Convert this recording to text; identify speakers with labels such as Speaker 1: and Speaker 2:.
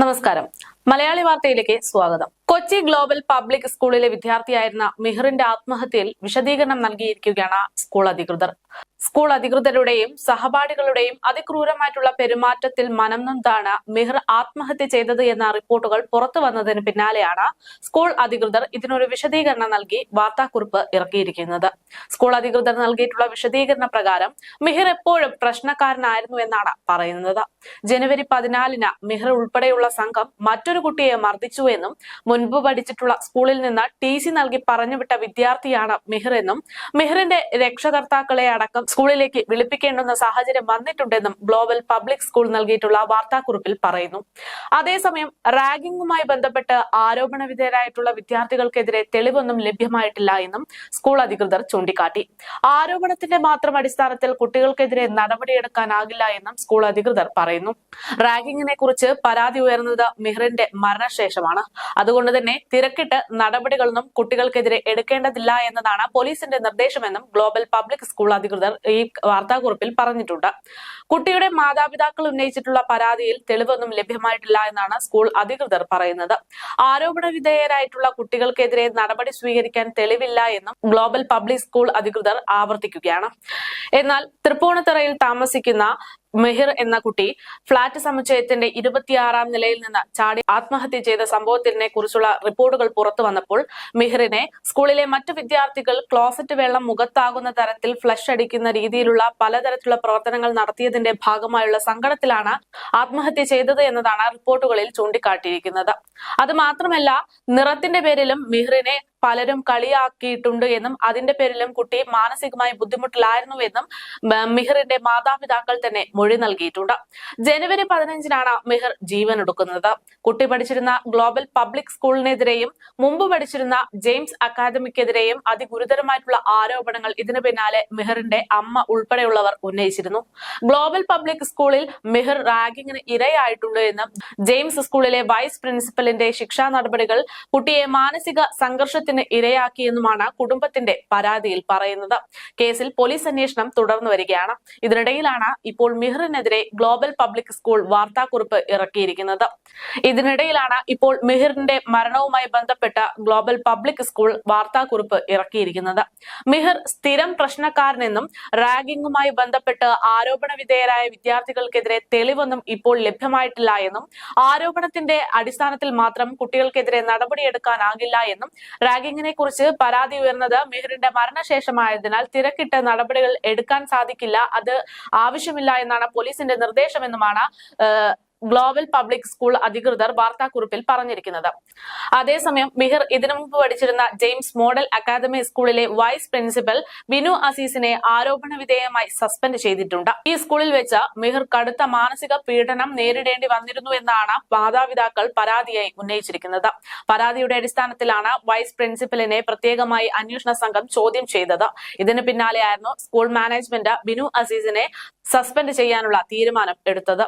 Speaker 1: നമസ്കാരം. മലയാളി വാർത്തയിലേക്ക് സ്വാഗതം. കൊച്ചി ഗ്ലോബൽ പബ്ലിക് സ്കൂളിലെ വിദ്യാർത്ഥിയായിരുന്ന മിഹിറിന്റെ ആത്മഹത്യയിൽ വിശദീകരണം നൽകിയിരിക്കുകയാണ് സ്കൂൾ അധികൃതർ. സ്കൂൾ അധികൃതരുടെയും സഹപാഠികളുടെയും അതിക്രൂരമായിട്ടുള്ള പെരുമാറ്റത്തിൽ മനം നൊന്താണ് മിഹിർ ആത്മഹത്യ ചെയ്തത് എന്ന റിപ്പോർട്ടുകൾ പുറത്തു വന്നതിന് പിന്നാലെയാണ് സ്കൂൾ അധികൃതർ ഇതിനൊരു വിശദീകരണം നൽകി വാർത്താക്കുറിപ്പ് ഇറക്കിയിരിക്കുന്നത്. സ്കൂൾ അധികൃതർ നൽകിയിട്ടുള്ള വിശദീകരണ പ്രകാരം മിഹിർ എപ്പോഴും പ്രശ്നക്കാരനായിരുന്നു എന്നാണ് പറയുന്നത്. ജനുവരി 14-ന് മിഹിർ ഉൾപ്പെടെയുള്ള സംഘം മറ്റൊരു കുട്ടിയെ മർദ്ദിച്ചുവെന്നും മുൻപ് പഠിച്ചിട്ടുള്ള സ്കൂളിൽ നിന്ന് TC നൽകി പറഞ്ഞുവിട്ട വിദ്യാർത്ഥിയാണ് മിഹിർ എന്നും മിഹിറിന്റെ രക്ഷകർത്താക്കളെ അടക്കം സ്കൂളിലേക്ക് വിളിപ്പിക്കേണ്ടുന്ന സാഹചര്യം വന്നിട്ടുണ്ടെന്നും ഗ്ലോബൽ പബ്ലിക് സ്കൂൾ നൽകിയിട്ടുള്ള വാർത്താക്കുറിപ്പിൽ പറയുന്നു. അതേസമയം റാഗിംഗുമായി ബന്ധപ്പെട്ട് ആരോപണ വിധേയരായിട്ടുള്ള വിദ്യാർത്ഥികൾക്കെതിരെ തെളിവൊന്നും ലഭ്യമായിട്ടില്ല എന്നും സ്കൂൾ അധികൃതർ ചൂണ്ടിക്കാട്ടി. ആരോപണത്തിന്റെ മാത്രം അടിസ്ഥാനത്തിൽ കുട്ടികൾക്കെതിരെ നടപടിയെടുക്കാനാകില്ല എന്നും സ്കൂൾ അധികൃതർ പറയുന്നു. റാഗിങ്ങിനെ കുറിച്ച് പരാതി ഉയർന്നത് മിഹിറിന്റെ മരണശേഷമാണ്. അതുകൊണ്ട് തന്നെ തിരക്കിട്ട് നടപടികളൊന്നും കുട്ടികൾക്കെതിരെ എടുക്കേണ്ടതില്ല എന്നതാണ് പോലീസിന്റെ നിർദ്ദേശമെന്നും ഗ്ലോബൽ പബ്ലിക് സ്കൂൾ അധികൃതർ ഈ വാർത്താക്കുറിപ്പിൽ പറഞ്ഞിട്ടുണ്ട്. കുട്ടിയുടെ മാതാപിതാക്കൾ ഉന്നയിച്ചിട്ടുള്ള പരാതിയിൽ തെളിവൊന്നും ലഭ്യമായിട്ടില്ല എന്നാണ് സ്കൂൾ അധികൃതർ പറയുന്നത്. ആരോപണ വിധേയരായിട്ടുള്ള കുട്ടികൾക്കെതിരെ നടപടി സ്വീകരിക്കാൻ തെളിവില്ല എന്നും ഗ്ലോബൽ പബ്ലിക് സ്കൂൾ അധികൃതർ ആവർത്തിക്കുകയാണ്. എന്നാൽ തൃപ്പൂണിത്തുറയിൽ താമസിക്കുന്ന മിഹിർ എന്ന കുട്ടി ഫ്ളാറ്റ് സമുച്ചയത്തിന്റെ 26-ാം നിലയിൽ നിന്ന് ചാടി ആത്മഹത്യ ചെയ്ത സംഭവത്തിനെ കുറിച്ചുള്ള റിപ്പോർട്ടുകൾ പുറത്തു വന്നപ്പോൾ മിഹിറിനെ സ്കൂളിലെ മറ്റു വിദ്യാർത്ഥികൾ ക്ലോസറ്റ് വെള്ളം മുഖത്താകുന്ന തരത്തിൽ ഫ്ലഷ് അടിക്കുന്ന രീതിയിലുള്ള പലതരത്തിലുള്ള പ്രവർത്തനങ്ങൾ നടത്തിയതിന്റെ ഭാഗമായുള്ള സങ്കടത്തിലാണ് ആത്മഹത്യ ചെയ്തത് എന്നതാണ് റിപ്പോർട്ടുകളിൽ ചൂണ്ടിക്കാട്ടിയിരിക്കുന്നത്. അത് മാത്രമല്ല, നിറത്തിന്റെ പേരിലും മിഹിറിനെ പലരും കളിയാക്കിയിട്ടുണ്ട് എന്നും അതിന്റെ പേരിലും കുട്ടി മാനസികമായി ബുദ്ധിമുട്ടിലായിരുന്നുവെന്നും മിഹിറിന്റെ മാതാപിതാക്കൾ തന്നെ മൊഴി നൽകിയിട്ടുണ്ട്. ജനുവരി 15-നാണ് മിഹിർ ജീവനൊടുക്കുന്നത്. കുട്ടി പഠിച്ചിരുന്ന ഗ്ലോബൽ പബ്ലിക് സ്കൂളിനെതിരെയും മുമ്പ് പഠിച്ചിരുന്ന ജെയിംസ് അക്കാദമിക്കെതിരെയും അതിഗുരുതരമായിട്ടുള്ള ആരോപണങ്ങൾ ഇതിനു പിന്നാലെ മിഹിറിന്റെ അമ്മ ഉൾപ്പെടെയുള്ളവർ ഉന്നയിച്ചിരുന്നു. ഗ്ലോബൽ പബ്ലിക് സ്കൂളിൽ മിഹിർ റാഗിങ്ങിന് ഇരയായിട്ടുണ്ട് എന്നും ജെയിംസ് സ്കൂളിലെ വൈസ് പ്രിൻസിപ്പലിന്റെ ശിക്ഷാ നടപടികൾ കുട്ടിയെ മാനസിക സംഘർഷ ഇരയാക്കിയെന്നുമാണ് കുടുംബത്തിന്റെ പരാതിയിൽ പറയുന്നത്. കേസിൽ പോലീസ് അന്വേഷണം തുടർന്നു വരികയാണ്. ഇതിനിടയിലാണ് ഇപ്പോൾ മിഹിറിനെതിരെ ഗ്ലോബൽ പബ്ലിക് സ്കൂൾ വാർത്താക്കുറിപ്പ് ഇറക്കിയിരിക്കുന്നത്. ഇതിനിടയിലാണ് ഇപ്പോൾ മിഹിറിന്റെ മരണവുമായി ബന്ധപ്പെട്ട ഗ്ലോബൽ പബ്ലിക് സ്കൂൾ വാർത്താക്കുറിപ്പ് ഇറക്കിയിരിക്കുന്നത്. മിഹിർ സ്ഥിരം പ്രശ്നക്കാരനെന്നും റാഗിംഗുമായി ബന്ധപ്പെട്ട് ആരോപണ വിധേയരായ വിദ്യാർത്ഥികൾക്കെതിരെ തെളിവൊന്നും ഇപ്പോൾ ലഭ്യമായിട്ടില്ല എന്നും ആരോപണത്തിന്റെ അടിസ്ഥാനത്തിൽ മാത്രം കുട്ടികൾക്കെതിരെ നടപടിയെടുക്കാനാകില്ല എന്നും റാഗിങ്ങിനെ കുറിച്ച് പരാതി ഉയർന്നത് മിഹിറിന്റെ മരണശേഷമായതിനാൽ തിരക്കിട്ട് നടപടികൾ എടുക്കാൻ സാധിക്കില്ല, അത് ആവശ്യമില്ല എന്നാണ് പോലീസിന്റെ നിർദ്ദേശമെന്നുമാണ് ഗ്ലോബൽ പബ്ലിക് സ്കൂൾ അധികൃതർ വാർത്താക്കുറിപ്പിൽ പറഞ്ഞിരിക്കുന്നത്. അതേസമയം മിഹിർ ഇതിനു മുമ്പ് പഠിച്ചിരുന്ന ജെയിംസ് മോഡൽ അക്കാദമി സ്കൂളിലെ വൈസ് പ്രിൻസിപ്പൽ ബിനു അസീസിനെ ആരോപണ വിധേയമായി സസ്പെൻഡ് ചെയ്തിട്ടുണ്ട്. ഈ സ്കൂളിൽ വെച്ച് മിഹിർ കടുത്ത മാനസിക പീഡനം നേരിടേണ്ടി വന്നിരുന്നു എന്നാണ് മാതാപിതാക്കൾ പരാതിയായി ഉന്നയിച്ചിരിക്കുന്നത്. പരാതിയുടെ അടിസ്ഥാനത്തിലാണ് വൈസ് പ്രിൻസിപ്പലിനെ പ്രത്യേകമായി അന്വേഷണ സംഘം ചോദ്യം ചെയ്തത്. ഇതിന് പിന്നാലെയായിരുന്നു സ്കൂൾ മാനേജ്മെന്റ് ബിനു അസീസിനെ സസ്പെൻഡ് ചെയ്യാനുള്ള തീരുമാനം എടുത്തത്.